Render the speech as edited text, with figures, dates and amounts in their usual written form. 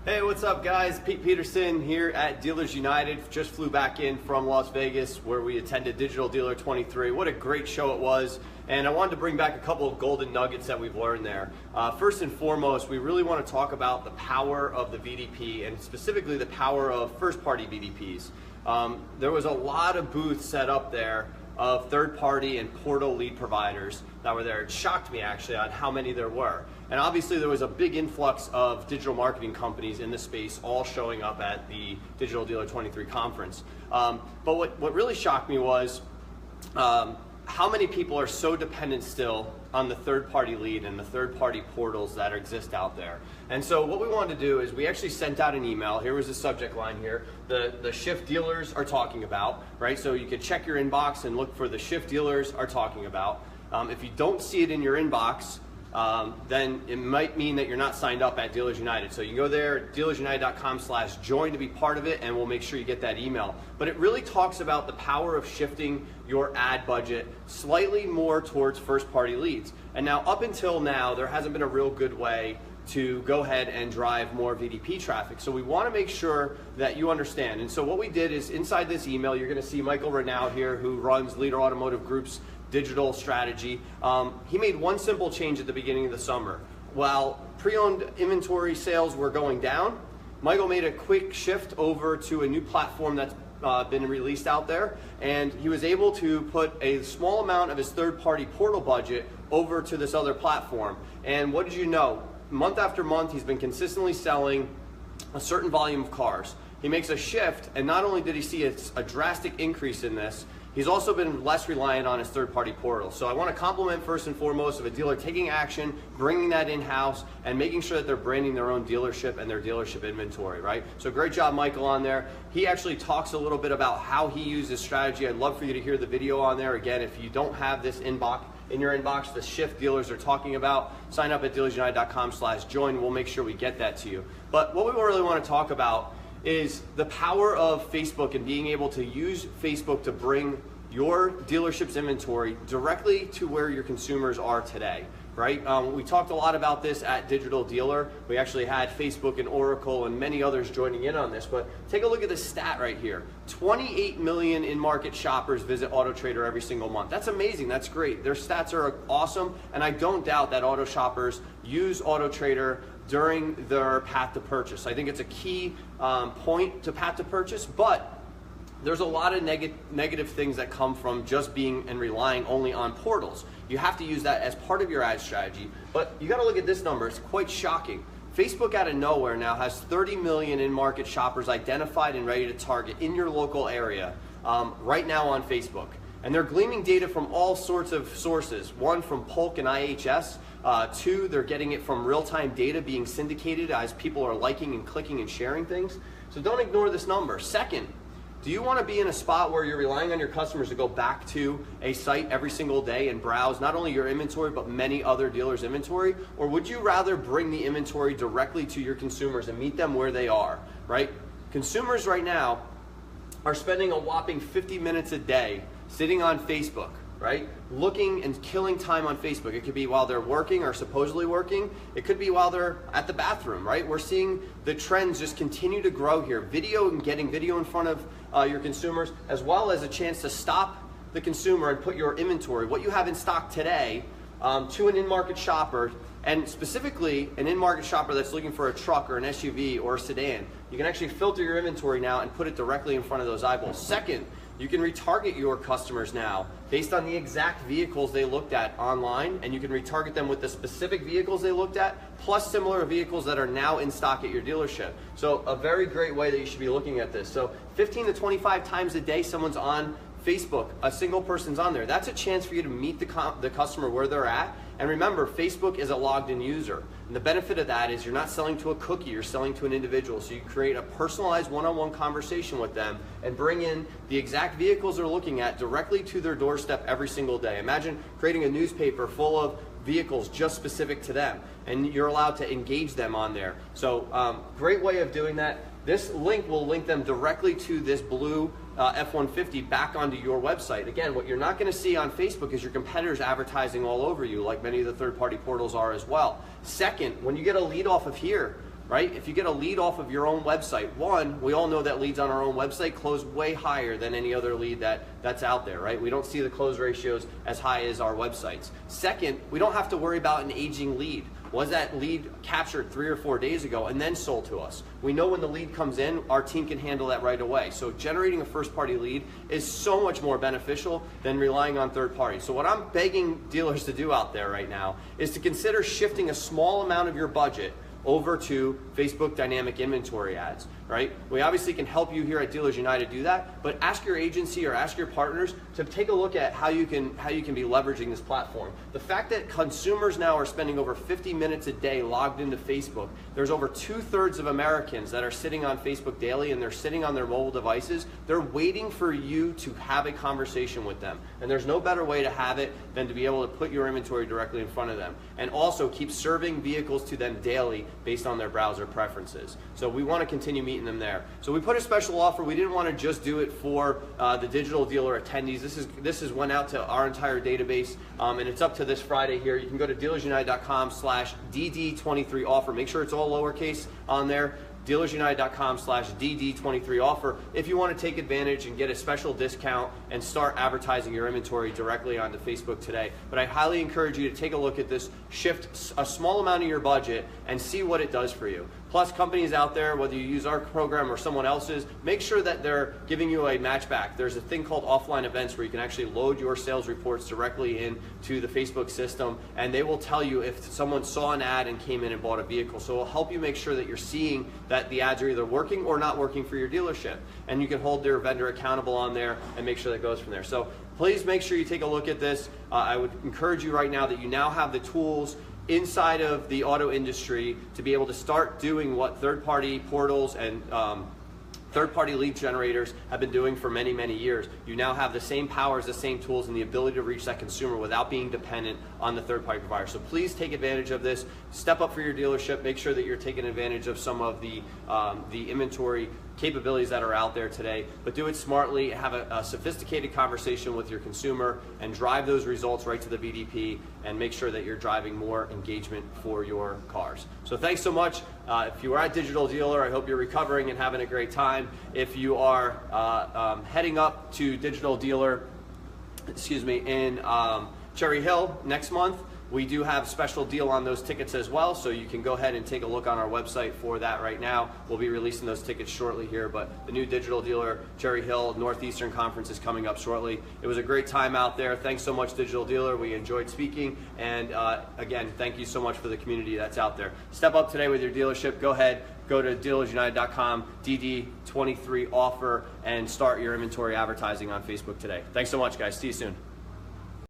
Hey, what's up guys? Pete Peterson here at Dealers United. Just flew back in from Las Vegas where we attended Digital Dealer 23. What a great show it was. And I wanted to bring back a couple of golden nuggets that we've learned there. First and foremost, we really want to talk about the power of the VDP and specifically the power of first-party VDPs. There was a lot of booths set up there of third-party and portal lead providers that were there. It shocked me actually on how many there were. And obviously there was a big influx of digital marketing companies in the space all showing up at the Digital Dealer 23 conference. But what really shocked me was how many people are so dependent still on the third-party lead and the third-party portals that exist out there. And so what we wanted to do is we actually sent out an email. Here was the subject line here. The shift dealers are talking about, right? So you could check your inbox and look for the shift dealers are talking about. If you don't see it in your inbox, then it might mean that you're not signed up at Dealers United. So you can go there, dealersunited.com/join to be part of it, and we'll make sure you get that email. But it really talks about the power of shifting your ad budget slightly more towards first-party leads. And now, up until now, there hasn't been a real good way to go ahead and drive more VDP traffic. So we want to make sure that you understand. And so what we did is inside this email, you're going to see Michael Renaud here, who runs Leader Automotive Group's digital strategy. He made one simple change at the beginning of the summer. While pre-owned inventory sales were going down, Michael made a quick shift over to a new platform that's been released out there, and he was able to put a small amount of his third-party portal budget over to this other platform. And what did you know? Month after month, he's been consistently selling a certain volume of cars. He makes a shift, and not only did he see a drastic increase in this, he's also been less reliant on his third-party portal. So I want to compliment first and foremost of a dealer taking action, bringing that in-house, and making sure that they're branding their own dealership and their dealership inventory, right? So great job, Michael, on there. He actually talks a little bit about how he uses strategy. I'd love for you to hear the video on there. Again, if you don't have this in your inbox, the shift dealers are talking about, sign up at dealersunited.com/join. We'll make sure we get that to you. But what we really want to talk about is the power of Facebook and being able to use Facebook to bring your dealership's inventory directly to where your consumers are today, right? We talked a lot about this at Digital Dealer. We actually had Facebook and Oracle and many others joining in on this, but take a look at this stat right here. 28 million in-market shoppers visit AutoTrader every single month. That's amazing, that's great. Their stats are awesome, and I don't doubt that auto shoppers use AutoTrader during their path to purchase. I think it's a key point to path to purchase, but there's a lot of negative things that come from just being and relying only on portals. You have to use that as part of your ad strategy, but you gotta look at this number, it's quite shocking. Facebook out of nowhere now has 30 million in-market shoppers identified and ready to target in your local area right now on Facebook. And they're gleaming data from all sorts of sources. One, from Polk and IHS. Two, they're getting it from real-time data being syndicated as people are liking and clicking and sharing things. So don't ignore this number. Second, do you want to be in a spot where you're relying on your customers to go back to a site every single day and browse not only your inventory but many other dealers' inventory? Or would you rather bring the inventory directly to your consumers and meet them where they are, right? Consumers right now are spending a whopping 50 minutes a day sitting on Facebook, right? Looking and killing time on Facebook. It could be while they're working or supposedly working. It could be while they're at the bathroom, right? We're seeing the trends just continue to grow here. Video and getting video in front of your consumers, as well as a chance to stop the consumer and put your inventory, what you have in stock today, to an in-market shopper, and specifically an in-market shopper that's looking for a truck or an SUV or a sedan. You can actually filter your inventory now and put it directly in front of those eyeballs. Second, you can retarget your customers now based on the exact vehicles they looked at online, and you can retarget them with the specific vehicles they looked at, plus similar vehicles that are now in stock at your dealership. So a very great way that you should be looking at this. So 15 to 25 times a day someone's on Facebook, a single person's on there. That's a chance for you to meet the customer where they're at. And remember, Facebook is a logged in user. And the benefit of that is you're not selling to a cookie, you're selling to an individual. So you create a personalized one-on-one conversation with them and bring in the exact vehicles they're looking at directly to their doorstep every single day. Imagine creating a newspaper full of vehicles just specific to them, and you're allowed to engage them on there. So great way of doing that. This link will link them directly to this blue F-150 back onto your website. Again, what you're not going to see on Facebook is your competitors advertising all over you, like many of the third-party portals are as well. Second, when you get a lead off of here, right? If you get a lead off of your own website, one, we all know that leads on our own website close way higher than any other lead that's out there, right? We don't see the close ratios as high as our websites. Second, we don't have to worry about an aging lead. Was that lead captured 3 or 4 days ago and then sold to us? We know when the lead comes in, our team can handle that right away. So generating a first-party lead is so much more beneficial than relying on third parties. So what I'm begging dealers to do out there right now is to consider shifting a small amount of your budget over to Facebook dynamic inventory ads, right? We obviously can help you here at Dealers United do that, but ask your agency or ask your partners to take a look at how you can be leveraging this platform. The fact that consumers now are spending over 50 minutes a day logged into Facebook, there's over 2/3 of Americans that are sitting on Facebook daily and they're sitting on their mobile devices. They're waiting for you to have a conversation with them. And there's no better way to have it than to be able to put your inventory directly in front of them. And also keep serving vehicles to them daily based on their browser preferences. So we want to continue meeting them there. So we put a special offer. We didn't want to just do it for the digital dealer attendees. This is went out to our entire database, and it's up to this Friday here. You can go to dealersunited.com/DD23 offer. Make sure it's all lowercase on there. dealersunited.com/DD23 offer if you want to take advantage and get a special discount and start advertising your inventory directly onto Facebook today. But I highly encourage you to take a look at this, shift a small amount of your budget and see what it does for you. Plus, companies out there, whether you use our program or someone else's, make sure that they're giving you a match back. There's a thing called offline events where you can actually load your sales reports directly into the Facebook system, and they will tell you if someone saw an ad and came in and bought a vehicle. So it'll help you make sure that you're seeing that the ads are either working or not working for your dealership. And you can hold their vendor accountable on there and make sure that goes from there. So please make sure you take a look at this. I would encourage you right now that you now have the tools inside of the auto industry to be able to start doing what third-party portals and third-party lead generators have been doing for many, many years. You now have the same powers, the same tools, and the ability to reach that consumer without being dependent on the third-party provider. So please take advantage of this. Step up for your dealership. Make sure that you're taking advantage of some of the inventory capabilities that are out there today, but do it smartly. Have a sophisticated conversation with your consumer and drive those results right to the VDP and make sure that you're driving more engagement for your cars. So thanks so much. If you are at Digital Dealer, I hope you're recovering and having a great time. If you are heading up to Digital Dealer, in Cherry Hill next month, we do have a special deal on those tickets as well, so you can go ahead and take a look on our website for that right now. We'll be releasing those tickets shortly here, but the new Digital Dealer Cherry Hill Northeastern Conference is coming up shortly. It was a great time out there. Thanks so much, Digital Dealer. We enjoyed speaking, and again, thank you so much for the community that's out there. Step up today with your dealership. Go ahead, go to dealersunited.com, DD23 offer, and start your inventory advertising on Facebook today. Thanks so much, guys. See you soon.